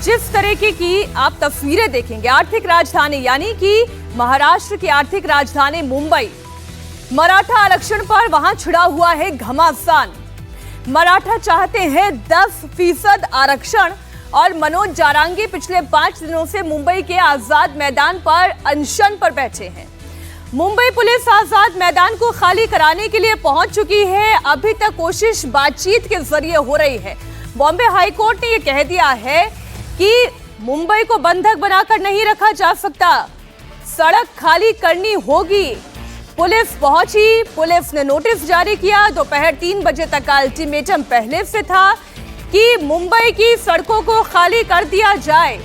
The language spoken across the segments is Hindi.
जिस तरीके की आप तस्वीरें देखेंगे, आर्थिक राजधानी यानी कि महाराष्ट्र की आर्थिक राजधानी मुंबई, मराठा आरक्षण पर वहां छिड़ा हुआ है घमासान। मराठा चाहते हैं 10% आरक्षण और मनोज जारांगे पिछले 5 दिनों से मुंबई के आजाद मैदान पर अनशन पर बैठे हैं। मुंबई पुलिस आजाद मैदान को खाली कराने के लिए पहुंच चुकी है। अभी तक कोशिश बातचीत के जरिए हो रही है। बॉम्बे हाईकोर्ट ने यह कह दिया है कि मुंबई को बंधक बनाकर नहीं रखा जा सकता, सड़क खाली करनी होगी। पुलिस पहुंची, पुलिस ने नोटिस जारी किया। दोपहर 3 बजे तक का अल्टीमेटम पहले से था कि मुंबई की सड़कों को खाली कर दिया जाए,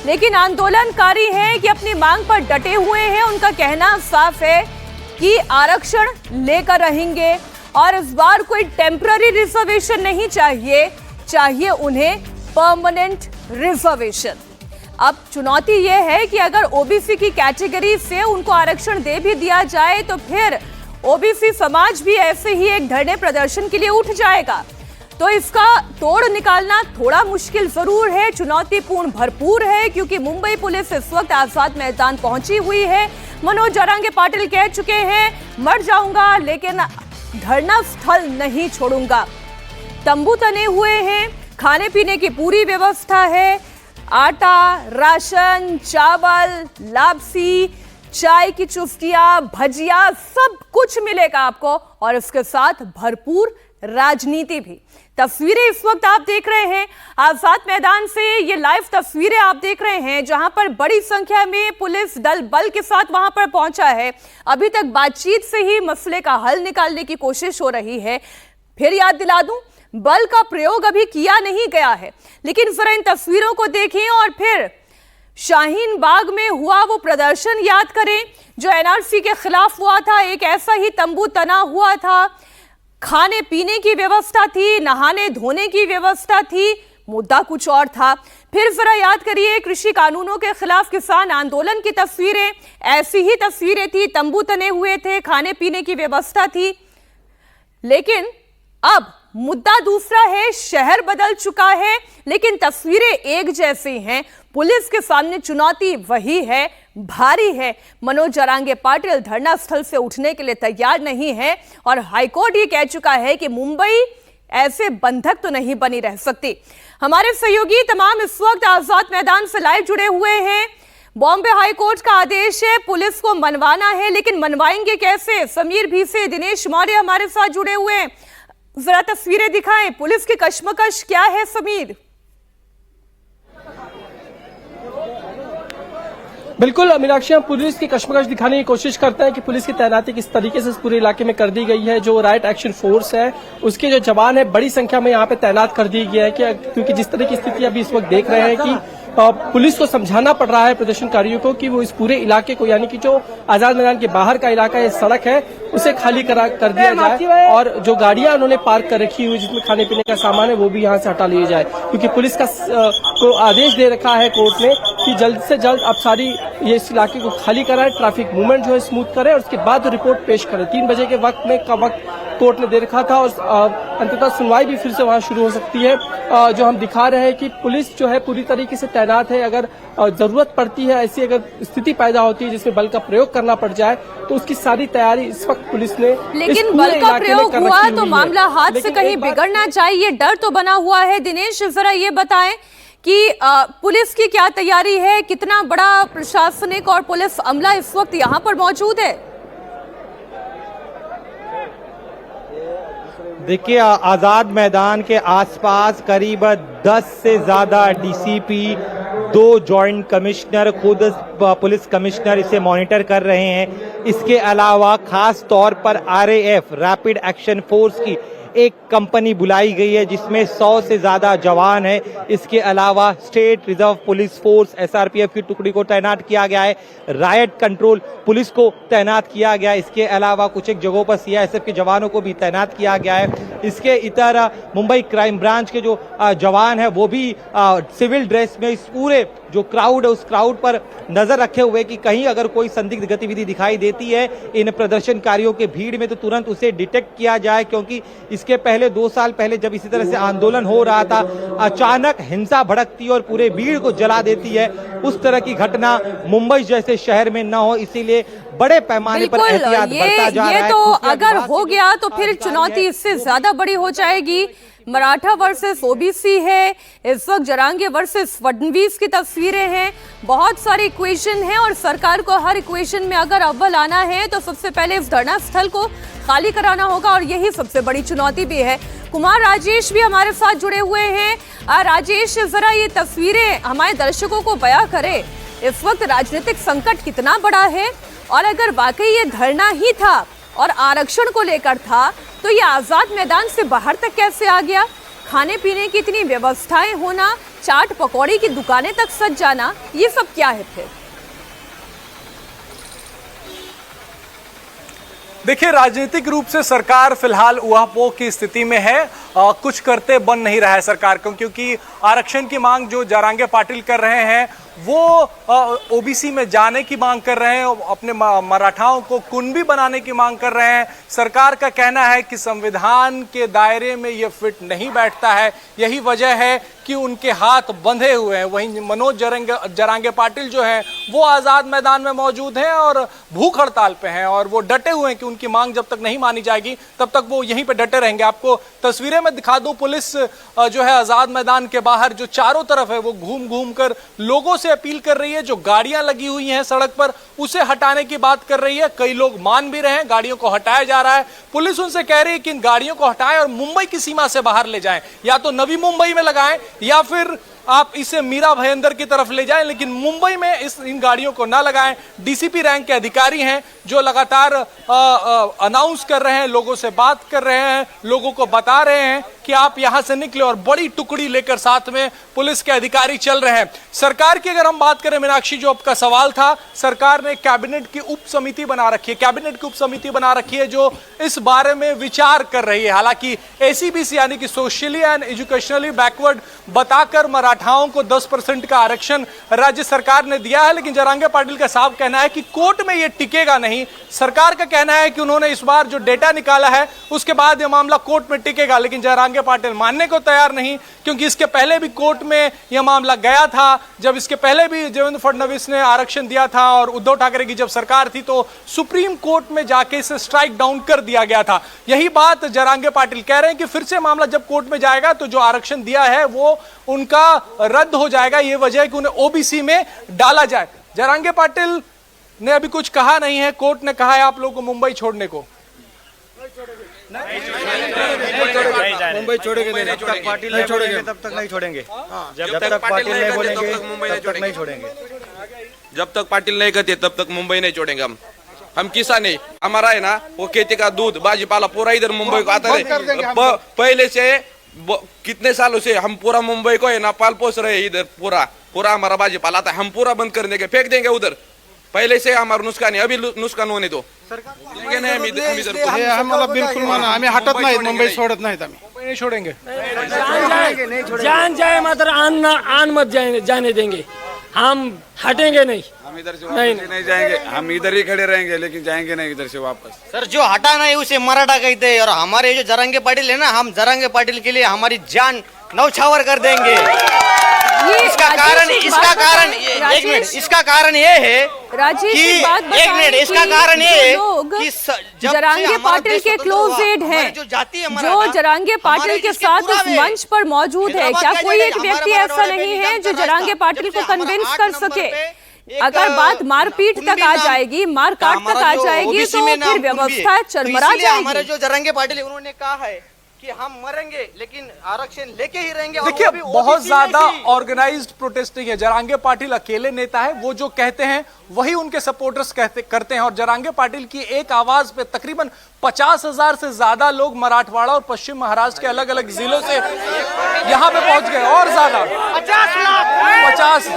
लेकिन आंदोलनकारी हैं कि अपनी मांग पर डटे हुए हैं। उनका कहना साफ है कि आरक्षण लेकर रहेंगे और इस बार कोई टेम्पररी रिजर्वेशन नहीं चाहिए, चाहिए उन्हें परमानेंट रिजर्वेशन। अब चुनौती यह है कि अगर ओबीसी की कैटेगरी से उनको आरक्षण दे भी दिया जाए तो फिर ओबीसी समाज भी ऐसे ही एक धरने प्रदर्शन के लिए उठ जाएगा। तो इसका तोड़ निकालना थोड़ा मुश्किल जरूर है, चुनौतीपूर्ण भरपूर है, क्योंकि मुंबई पुलिस इस वक्त आजाद मैदान पहुंची हुई है। मनोज जारांगे पाटिल कह चुके हैं, मर जाऊंगा लेकिन धरना स्थल नहीं छोड़ूंगा। तंबू तने हुए हैं, खाने पीने की पूरी व्यवस्था है, आटा, राशन, चावल, लापसी, चाय की चुस्कियां, भजिया, सब कुछ मिलेगा आपको और इसके साथ भरपूर राजनीति भी। तस्वीरें इस वक्त आप देख रहे हैं आजाद मैदान से, ये लाइव तस्वीरें आप देख रहे हैं जहां पर बड़ी संख्या में पुलिस दल बल के साथ वहां पर पहुंचा है। अभी तक बातचीत से ही मसले का हल निकालने की कोशिश हो रही है। फिर याद दिला दूं, बल का प्रयोग अभी किया नहीं गया है, लेकिन जरा इन तस्वीरों को देखें और फिर शाहीन बाग में हुआ वो प्रदर्शन याद करें जो एनआरसी के खिलाफ हुआ था। एक ऐसा ही तंबू तना हुआ था, खाने पीने की व्यवस्था थी, नहाने धोने की व्यवस्था थी, मुद्दा कुछ और था। फिर जरा याद करिए कृषि कानूनों के खिलाफ किसान आंदोलन की तस्वीरें, ऐसी ही तस्वीरें थी, तंबू तने हुए थे, खाने पीने की व्यवस्था थी। लेकिन अब मुद्दा दूसरा है, शहर बदल चुका है, लेकिन तस्वीरें एक जैसी हैं। पुलिस के सामने चुनौती वही है, भारी है। मनोज जारांगे पाटिल धरना स्थल से उठने के लिए तैयार नहीं है और हाईकोर्ट ये कह चुका है कि मुंबई ऐसे बंधक तो नहीं बनी रह सकती। हमारे सहयोगी तमाम इस वक्त आजाद मैदान से लाइव जुड़े हुए हैं। बॉम्बे हाईकोर्ट का आदेश है, पुलिस को मनवाना है, लेकिन मनवाएंगे कैसे? समीर भीसे, दिनेश मौर्य हमारे साथ जुड़े हुए हैं। जरा तस्वीरें दिखाएं, पुलिस की कश्मकश क्या है समीर? बिल्कुल मीनाक्षी, हम पुलिस की कश्मकश दिखाने की कोशिश करते हैं कि पुलिस की तैनाती किस तरीके से इस पूरे इलाके में कर दी गई है। जो राइट एक्शन फोर्स है उसके जो जवान है बड़ी संख्या में यहाँ पे तैनात कर दी गया है क्योंकि जिस तरह की स्थिति अभी इस वक्त देख रहे हैं कि पुलिस को समझाना पड़ रहा है प्रदर्शनकारियों को कि वो इस पूरे इलाके को, यानी कि जो आजाद मैदान के बाहर का इलाका है, सड़क है, उसे खाली कर दिया जाए और जो गाड़ियां उन्होंने पार्क कर रखी हुई जिसमें खाने पीने का सामान है वो भी यहां से हटा लिया जाए, क्योंकि पुलिस को आदेश दे रखा है कोर्ट ने कि जल्द से जल्द अब सारी ये इस इलाके को खाली कराए, ट्रैफिक मूवमेंट जो है स्मूथ करे और उसके बाद रिपोर्ट पेश करे। 3 बजे के वक्त कोर्ट ने दे रखा था और अंततः सुनवाई भी फिर से वहां शुरू हो सकती है। जो हम दिखा रहे हैं कि पुलिस जो है पूरी तरीके से तैनात है। अगर जरूरत पड़ती है, ऐसी अगर स्थिति पैदा होती है जिसमें बल का प्रयोग करना पड़ जाए तो उसकी सारी तैयारी इस वक्त पुलिस ने, लेकिन बल का प्रयोग हुआ तो मामला हाथ से कहीं बिगड़ना चाहिए, डर तो बना हुआ है। दिनेश, जरा ये बताएं कि पुलिस की क्या तैयारी है, कितना बड़ा प्रशासनिक और पुलिस अमला इस वक्त यहाँ पर मौजूद है? देखिए, आजाद मैदान के आसपास करीब 10 से ज्यादा डीसीपी, 2 जॉइंट कमिश्नर, खुद पुलिस कमिश्नर इसे मॉनिटर कर रहे हैं। इसके अलावा खास तौर पर आरएएफ, रैपिड एक्शन फोर्स की एक कंपनी बुलाई गई है जिसमें 100 से ज्यादा जवान है। इसके अलावा state reserve police force SRPF की टुकड़ी को तैनात किया गया है, रायट कंट्रोल पुलिस को तैनात किया गया है। इसके अलावा कुछ एक जगहों पर सीआईएसएफ के जवानों को भी तैनात किया गया है। इसके इतर मुंबई क्राइम ब्रांच के जो जवान है वो भी सिविल ड्रेस में इस पूरे जो क्राउड है उस क्राउड पर नजर रखे हुए कि कहीं अगर कोई संदिग्ध गतिविधि दिखाई देती है इन प्रदर्शनकारियों के भीड़ में तो तुरंत उसे डिटेक्ट किया जाए, क्योंकि इसके पहले 2 साल पहले जब इसी तरह से आंदोलन हो रहा था, अचानक हिंसा भड़कती और पूरे भीड़ को जला देती है। उस तरह की घटना मुंबई जैसे शहर में न हो, इसीलिए बड़े पैमाने पर एहतियात बढ़ता जा रहा है। ये तो अगर हो गया तो फिर चुनौती इससे ज्यादा बड़ी हो जाएगी। मराठा वर्सेस ओबीसी है, इस वक्त जरांगे वर्सेस फडणवीस की तस्वीरें हैं, बहुत सारे इक्वेशन हैं और सरकार को हर इक्वेशन में अगर अव्वल आना है तो सबसे पहले इस धरना स्थल को खाली कराना होगा और यही सबसे बड़ी चुनौती भी है। कुमार राजेश भी हमारे साथ जुड़े हुए हैं। राजेश, जरा ये तस्वीरें हमारे दर्शकों को बयां करें, इस वक्त राजनीतिक संकट कितना बड़ा है और अगर वाकई ये धरना ही था और आरक्षण को लेकर था तो ये आजाद मैदान से बाहर तक कैसे आ गया? खाने पीने की इतनी व्यवस्थाएं होना, चाट पकौड़ी की दुकानें तक सज जाना, ये सब क्या है फिर? देखिए, राजनीतिक रूप से सरकार फिलहाल ऊहापोह की स्थिति में है। कुछ करते बन नहीं रहा है सरकार को, क्योंकि आरक्षण की मांग जो जरांगे पाटिल कर रहे हैं वो ओबीसी में जाने की मांग कर रहे हैं, अपने मराठाओं को कुनबी बनाने की मांग कर रहे हैं। सरकार का कहना है कि संविधान के दायरे में ये फिट नहीं बैठता है, यही वजह है कि उनके हाथ बंधे हुए हैं। वहीं मनोज जरांगे पाटिल जो हैं वो आज़ाद मैदान में मौजूद हैं और भूख हड़ताल पे हैं और वो डटे हुए हैं कि उनकी मांग जब तक नहीं मानी जाएगी तब तक वो यहीं पे डटे रहेंगे। आपको तस्वीरें में दिखा दूं, पुलिस जो है आज़ाद मैदान के बाहर जो चारों तरफ है वो घूम घूम कर लोगों से अपील कर रही है। जो गाड़ियां लगी हुई हैं सड़क पर उसे हटाने की बात कर रही है। कई लोग मान भी रहे हैं, गाड़ियों को हटाया जा रहा है। पुलिस उनसे कह रही है कि इन गाड़ियों को हटाएं और मुंबई की सीमा से बाहर ले जाएं, या तो नवी मुंबई में लगाएं या फिर आप इसे मीरा भयंदर की तरफ ले जाएं, लेकिन मुंबई में इन गाड़ियों को ना लगाएं। डीसीपी रैंक के अधिकारी हैं जो लगातार अनाउंस कर रहे हैं, लोगों से बात कर रहे हैं, लोगों को बता रहे हैं कि आप यहां से निकले और बड़ी टुकड़ी लेकर साथ में पुलिस के अधिकारी चल रहे हैं। सरकार की अगर हम बात करें, मीनाक्षी, जो आपका सवाल था, सरकार ने कैबिनेट की उप समिति बना रखी है। कैबिनेट की उप समिति बना रखी है जो इस बारे में विचार कर रही है। हालांकि एसीबीसी यानी कि सोशली एंड एजुकेशनली बैकवर्ड बताकर मराठाओं को 10% का आरक्षण राज्य सरकार ने दिया है, लेकिन जरांगे पाटिल का साफ कहना है कि कोर्ट में यह टिकेगा नहीं। सरकार का कहना है कि उन्होंने इस बार जो डेटा निकाला है उसके बाद यह मामला कोर्ट में टिकेगा, लेकिन जरांगे पाटिल मानने को तैयार नहीं, क्योंकि इसके पहले भी कोर्ट में यह मामला गया था। जब इसके पहले भी देवेंद्र फडणवीस ने आरक्षण दिया था और उद्धव ठाकरे की जब सरकार थी तो सुप्रीम कोर्ट में जाके इसे स्ट्राइक डाउन कर दिया गया था। यही बात जरांगे पाटिल कह रहे हैं कि फिर से मामला जब कोर्ट में जाएगा तो जो आरक्षण दिया है वो उनका रद्द हो जाएगा। ये वजह है कि उन्हें ओबीसी में डाला जाए। जरांगे पाटिल ने अभी कुछ कहा नहीं है। कोर्ट ने कहा है आप लोगों को मुंबई छोड़ने को। मुंबई छोड़ेंगे नहीं, जब तक पाटिल नहीं छोड़ेंगे तब तक नहीं छोड़ेंगे। जब तक पाटिल नहीं बोलेंगे तब तक नहीं छोड़ेंगे। जब तक पाटिल नहीं कहते तब तक मुंबई नहीं छोड़ेंगे। हम किसान है, हमारा है ना वो खेती का दूध भाजीपाला पूरा इधर मुंबई को आता है। पहले से कितने सालों से हम पूरा मुंबई को है ना पाल पोस रहे हैं। इधर पूरा हमारा भाजीपाला आता है, हम पूरा बंद कर देंगे, फेंक देंगे उधर। पहले से हमारा नुकसान है, अभी नुकसान होने दो। आम्हाला बिलकुल आम्ही हटत नाहीत, मुंबई सोडत नाहीत, आम्ही मुंबई नहीं छोड़ेंगे। जान जाए मात्र आन मत जाने देंगे, हम हटेंगे नहीं। हम इधर से नहीं जाएंगे, हम इधर ही खड़े रहेंगे, लेकिन जाएंगे नहीं इधर से वापस। सर, जो हटा नहीं उसे मराठा कहते हैं और हमारे जो जरांगे पाटिल है ना, हम जरांगे पाटिल के लिए हमारी जान नौछावर कर देंगे। इसका कारण एक मिनट, इसका कारण ये है कि एक मिनट, इसका कारण ये है कि जरांगे पाटिल के क्लोज एड हैं, जो जरांगे पाटिल के साथ उस मंच पर मौजूद है। क्या कोई एक व्यक्ति ऐसा नहीं है जो जरांगे पाटिल को कन्विंस कर सके? अगर बात मारपीट तक आ जाएगी, मारकाट तक आ जाएगी तो फिर व्यवस्था चरमरा जाएगी। हमारे जो जरांगे पाटिल उन्होंने कहा है कि हम मरेंगे लेकिन आरक्षण लेके ही रहेंगे। देखिए, बहुत ज्यादा ऑर्गेनाइज्ड प्रोटेस्टिंग है। जरांगे पाटिल अकेले नेता है, वो जो कहते हैं वही उनके सपोर्टर्स करते हैं और जरांगे पाटिल की एक आवाज पे तकरीबन 50,000 से ज्यादा लोग मराठवाड़ा और पश्चिम महाराष्ट्र के अलग अलग जिलों से यहाँ पे पहुंच गए। और ज्यादा 50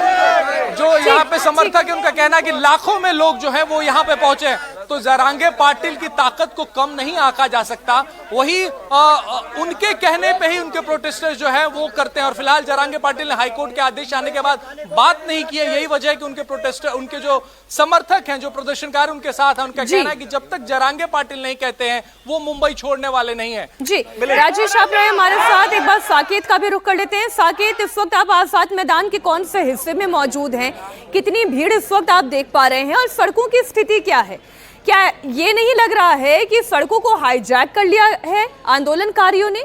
जो यहाँ पे समर्थक है, उनका कहना है कि लाखों में लोग जो है वो यहाँ पे पहुंचे हैं। तो जरांगे पाटिल की ताकत को कम नहीं आंका जा सकता। वही उनके कहने पे ही उनके प्रोटेस्टर्स जो है वो करते हैं। और फिलहाल जरांगे पाटिल ने हाईकोर्ट के आदेश आने के बाद बात नहीं की है। यही वजह है कि उनके प्रोटेस्टर, उनके जो समर्थक हैं, जो प्रदर्शनकारी उनके साथ हैं, उनका कहना है कि जब तक जरांगे पाटिल नहीं कहते हैं वो मुंबई छोड़ने वाले नहीं है। जी राजेश, आप रहे हमारे साथ। एक बार साकेत का भी रुख कर लेते हैं। साकेत, इस वक्त आप आजाद मैदान के कौन से हिस्से में मौजूद हैं? कितनी भीड़ इस वक्त आप देख पा रहे हैं और सड़कों की स्थिति क्या है? क्या ये नहीं लग रहा है कि सड़कों को हाईजैक कर लिया है आंदोलनकारियों ने?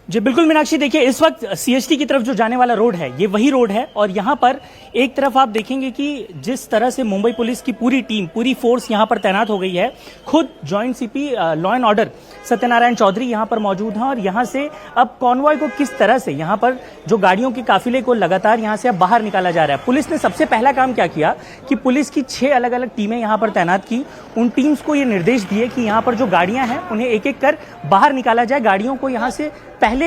जी बिल्कुल मीनाक्षी, देखिए इस वक्त सीएसटी की तरफ जो जाने वाला रोड है ये वही रोड है और यहाँ पर एक तरफ आप देखेंगे कि जिस तरह से मुंबई पुलिस की पूरी टीम, पूरी फोर्स यहाँ पर तैनात हो गई है। खुद joint CP law and order Satyanarayan Chaudhary यहाँ पर मौजूद हैं और यहाँ से अब कॉन्वॉय को किस तरह से यहाँ पर जो गाड़ियों के काफिले को लगातार यहाँ से अब बाहर निकाला जा रहा है। पुलिस ने सबसे पहला काम क्या किया कि पुलिस की 6 अलग अलग टीमें यहाँ पर तैनात की। उन टीम्स को ये निर्देश दिए कि यहाँ पर जो गाड़ियां हैं उन्हें एक एक कर बाहर निकाला जाए। गाड़ियों को यहाँ से पहले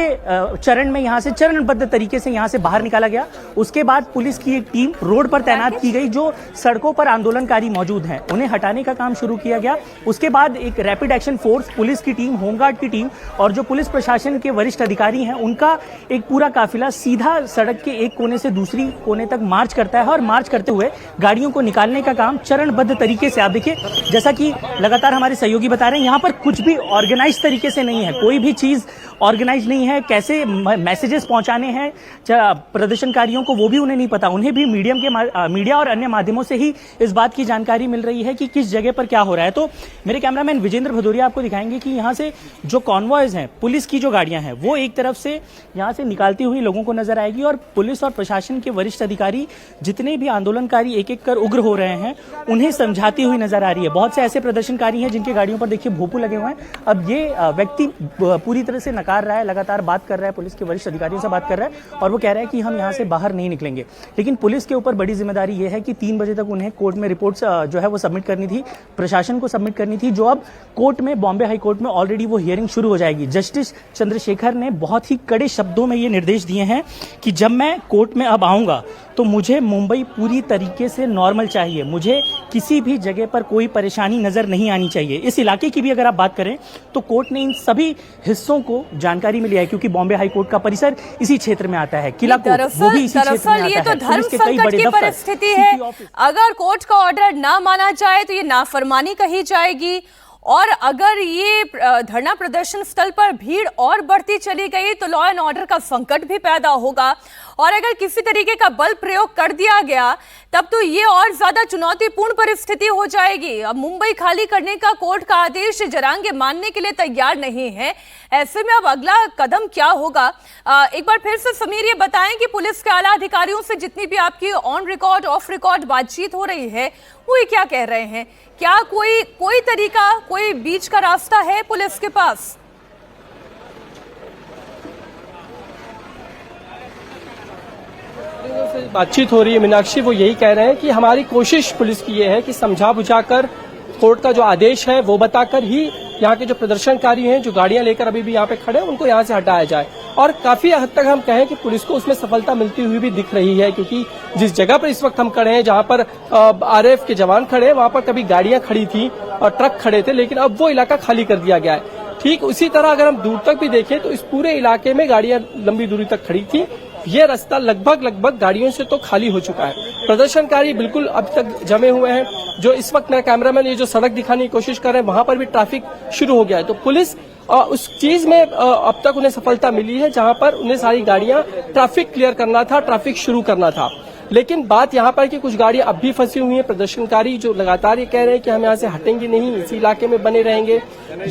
चरण में यहाँ से चरणबद्ध तरीके से यहाँ से बाहर निकाला गया। उसके बाद पुलिस की एक टीम रोड पर तैनात की गई। जो सड़कों पर आंदोलनकारी मौजूद हैं उन्हें हटाने का काम शुरू किया गया। उसके बाद एक रैपिड एक्शन फोर्स, पुलिस की टीम, होमगार्ड की टीम और जो पुलिस प्रशासन के वरिष्ठ अधिकारी हैं उनका एक पूरा काफिला सीधा सड़क के एक कोने से दूसरी कोने तक मार्च करता है और मार्च करते हुए गाड़ियों को निकालने का काम चरणबद्ध तरीके से। आप देखिए, जैसा कि लगातार हमारे सहयोगी बता रहे हैं, यहाँ पर कुछ भी ऑर्गेनाइज तरीके से नहीं है, कोई भी चीज ऑर्गेनाइज नहीं है। कैसे मैसेजेस पहुंचाने हैं प्रदर्शनकारियों को वो भी उन्हें नहीं पता। उन्हें भी मीडिया और अन्य माध्यमों से ही इस बात की जानकारी मिल रही है कि किस जगह पर क्या हो रहा है। तो मेरे कैमरामैन विजेंद्र भदौरिया आपको दिखाएंगे कि यहाँ से जो कॉन्वॉयज हैं, पुलिस की जो गाड़ियां हैं, वो एक तरफ से यहाँ से निकालती हुई लोगों को नजर आएगी और पुलिस और प्रशासन के वरिष्ठ अधिकारी जितने भी आंदोलनकारी एक एक कर उग्र हो रहे हैं उन्हें समझाती हुई नजर आ रही है। बहुत से ऐसे प्रदर्शनकारी हैं जिनकी गाड़ियों पर देखिए भोंपू लगे हुए हैं। अब ये व्यक्ति पूरी तरह से नकार रहा है, लगातार बात कर रहा है, पुलिस के वरिष्ठ अधिकारियों से बात कर रहा है और वो कह रहा है कि हम यहाँ से बाहर नहीं निकलेंगे। लेकिन पुलिस के ऊपर बड़ी जिम्मेदारी ये है कि 3 बजे तक उन्हें कोर्ट में रिपोर्ट्स जो है वो सबमिट करनी थी, प्रशासन को सबमिट करनी थी, जो अब कोर्ट में, बॉम्बे हाई कोर्ट में ऑलरेडी वो हियरिंग शुरू हो जाएगी। जस्टिस चंद्रशेखर ने बहुत ही कड़े शब्दों में ये निर्देश दिए हैं कि जब मैं कोर्ट में अब आऊंगा तो मुझे मुंबई पूरी तरीके से नॉर्मल चाहिए, मुझे किसी भी जगह पर कोई परेशानी नजर नहीं आनी चाहिए। इस इलाके की भी अगर आप बात करें तो कोर्ट ने इन सभी हिस्सों को जानकारी मिली है, क्योंकि बॉम्बे हाई कोर्ट का परिसर इसी क्षेत्र में आता है। किला कोर्ट वो भी इसी क्षेत्र में आता है। ये तो धर्म संकट की परिस्थिति है। अगर कोर्ट का ऑर्डर ना माना जाए तो ये नाफरमानी कही जाएगी और अगर ये धरना प्रदर्शन स्थल पर भीड़ और बढ़ती चली गई तो लॉ एंड ऑर्डर का संकट भी पैदा होगा और अगर किसी तरीके का बल प्रयोग कर दिया गया तब तो ये और ज्यादा चुनौतीपूर्ण परिस्थिति हो जाएगी। अब मुंबई खाली करने का कोर्ट का आदेश जरांगे मानने के लिए तैयार नहीं है। ऐसे में अब अगला कदम क्या होगा? एक बार फिर से समीर ये बताएं कि पुलिस के आला अधिकारियों से जितनी भी आपकी ऑन रिकॉर्ड, ऑफ रिकॉर्ड बातचीत हो रही है वो ये क्या कह रहे हैं? क्या कोई तरीका, कोई बीच का रास्ता है पुलिस के पास? बातचीत हो रही है मीनाक्षी, वो यही कह रहे हैं कि हमारी कोशिश पुलिस की ये है कि समझा बुझाकर कोर्ट का जो आदेश है वो बताकर ही यहाँ के जो प्रदर्शनकारी हैं, जो गाड़ियां लेकर अभी भी यहाँ पे खड़े हैं, उनको यहाँ से हटाया जाए। और काफी हद तक हम कहें कि पुलिस को उसमें सफलता मिलती हुई भी दिख रही है, क्योंकि जिस जगह पर इस वक्त हम खड़े हैं, जहाँ पर आरएएफ के जवान खड़े हैं, वहाँ पर कभी गाड़ियां खड़ी थी और ट्रक खड़े थे, लेकिन अब वो इलाका खाली कर दिया गया है। ठीक उसी तरह अगर हम दूर तक भी देखें तो इस पूरे इलाके में गाड़ियां लंबी दूरी तक खड़ी थी। ये रास्ता लगभग गाड़ियों से तो खाली हो चुका है। प्रदर्शनकारी बिल्कुल अब तक जमे हुए हैं। जो इस वक्त मेरा कैमरामैन ये जो सड़क दिखाने की कोशिश कर रहे हैं, वहां पर भी ट्रैफिक शुरू हो गया है। तो पुलिस उस चीज में अब तक उन्हें सफलता मिली है जहां पर उन्हें सारी गाड़ियां ट्रैफिक क्लियर करना था, ट्रैफिक शुरू करना था। लेकिन बात यहाँ पर कि कुछ गाड़ियां अब भी फंसी हुई हैं। प्रदर्शनकारी जो लगातार ये कह रहे हैं कि हम यहाँ से हटेंगे नहीं, इसी इलाके में बने रहेंगे।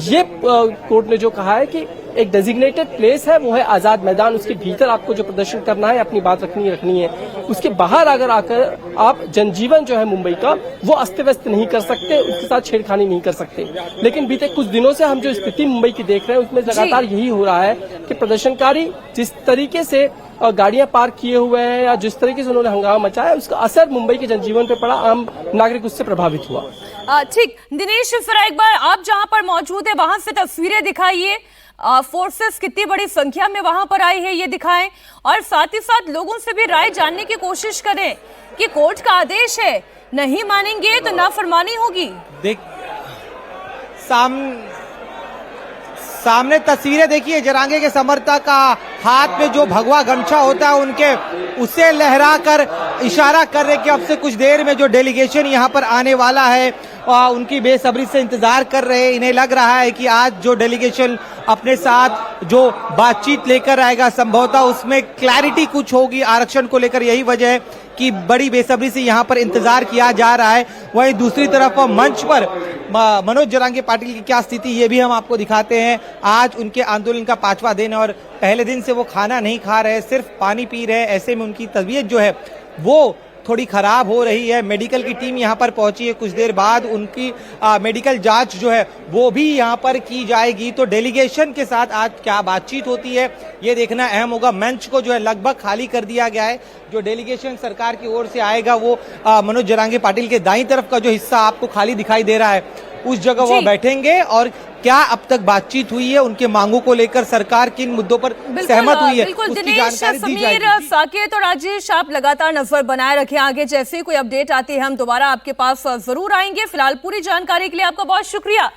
ये कोर्ट ने जो कहा है कि एक डेजिग्नेटेड प्लेस है, वो है आजाद मैदान, उसके भीतर आपको जो प्रदर्शन करना है, अपनी बात रखनी है। उसके बाहर अगर आकर आप जनजीवन जो है मुंबई का वो अस्त व्यस्त नहीं कर सकते, उसके साथ छेड़खानी नहीं कर सकते। लेकिन बीते कुछ दिनों से हम जो स्थिति मुंबई की देख रहे हैं उसमें लगातार यही हो रहा है कि प्रदर्शनकारी जिस तरीके से गाड़ियां पार्क किए हुए हैं या जिस तरीके से उन्होंने हंगामा मचाया, उसका असर मुंबई के जनजीवन पे पड़ा, आम नागरिक उससे प्रभावित हुआ। ठीक, दिनेश फिर एक बार आप जहां पर मौजूद है वहां से तस्वीरें दिखाइए। फोर्सेस कितनी बड़ी संख्या में वहां पर आई है ये दिखाएं, और साथ ही साथ लोगों से भी राय जानने की कोशिश करें कि कोर्ट का आदेश है, नहीं मानेंगे तो नाफरमानी होगी। देख सामने तस्वीरें देखिए, जरांगे के समर्थक का हाथ में जो भगवा गमछा होता है उनके, उसे लहरा कर इशारा कर रहे कि अब से कुछ देर में जो डेलीगेशन यहाँ पर आने वाला है उनकी बेसब्री से इंतजार कर रहे हैं। इन्हें लग रहा है कि आज जो डेलीगेशन अपने साथ जो बातचीत लेकर आएगा संभवतः उसमें क्लैरिटी कुछ होगी आरक्षण को लेकर, यही वजह है कि बड़ी बेसब्री से यहाँ पर इंतजार किया जा रहा है। वहीं दूसरी तरफ मंच पर मनोज जरांगे पाटिल की क्या स्थिति, ये भी हम आपको दिखाते हैं। आज उनके आंदोलन का 5वां दिन है और पहले दिन से वो खाना नहीं खा रहे, सिर्फ पानी पी रहे हैं। ऐसे में उनकी तबीयत जो है वो थोड़ी खराब हो रही है। मेडिकल की टीम यहाँ पर पहुंची है, कुछ देर बाद उनकी मेडिकल जांच जो है वो भी यहाँ पर की जाएगी। तो डेलीगेशन के साथ आज क्या बातचीत होती है ये देखना अहम होगा। मंच को जो है लगभग खाली कर दिया गया है। जो डेलीगेशन सरकार की ओर से आएगा वो मनोज जरांगे पाटिल के दाईं तरफ का जो हिस्सा आपको खाली दिखाई दे रहा है उस जगह वो बैठेंगे। और क्या अब तक बातचीत हुई है, उनके मांगों को लेकर सरकार किन मुद्दों पर सहमत हुई है, उसकी जानकारी दी जाएगी। साकेत और राजेश, आप लगातार नजर बनाए रखें, आगे जैसे ही कोई अपडेट आती है हम दोबारा आपके पास जरूर आएंगे। फिलहाल पूरी जानकारी के लिए आपका बहुत शुक्रिया।